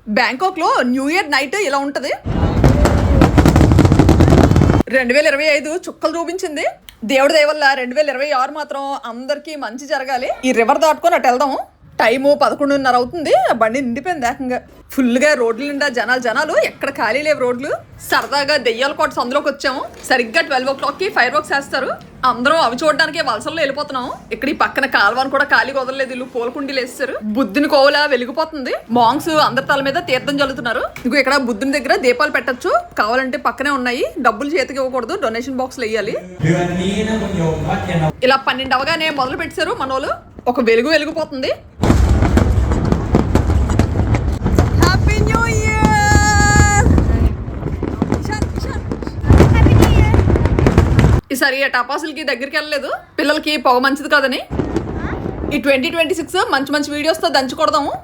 Bangkok లో new year night ఇలా ఉంటది. 2025 చుక్కలు చూపించింది. దేవుడి దయ వల్ల 2026 మాత్రం అందరికి మంచి జరగాలి. ఈ రివర్ దాటుకొని అటు వెళ్దాము. టైము 11:30 అవుతుంది. బండి నిండిపోయింది ఏకంగా. ఫుల్ గా రోడ్ల నిండా జనాలు ఎక్కడ ఖాళీ లేవు రోడ్లు. సరదాగా దెయ్యాల కోట అందులోకి వచ్చాము. సరిగ్గా 12 o'clock కి ఫైర్ వర్క్స్ వేస్తారు. అందరం అవి చూడడానికి వలసల్లో వెళ్ళిపోతున్నాం. ఇక్కడ ఈ పక్కన కాలువను కూడా ఖాళీగా వదలలేదు. ఇల్లు పూలకుండీలు వేస్తారు. బుద్ధుని కోవలా వెలిగిపోతుంది. మాంగ్స్ అందరి తల మీద తీర్థం చల్లుతున్నారు. ఇంకో ఇక్కడ బుద్ధుని దగ్గర దీపాలు పెట్టచ్చు. కావాలంటే పక్కనే ఉన్నాయి. డబ్బులు చేతికి ఇవ్వకూడదు, డొనేషన్ బాక్స్ లో వేయాలి. ఇలా 12 అవగానే మొదలు పెట్టారు మనోళ్ళు. ఒక వెలుగు వెలిగిపోతుంది. Happy new year. ఈసారి టపాసులకి దగ్గరికి వెళ్ళలేదు. పిల్లలకి పొగ మంచిది కాదని. ఈ 2026 మంచి వీడియోస్తో దంచుకొడదాము.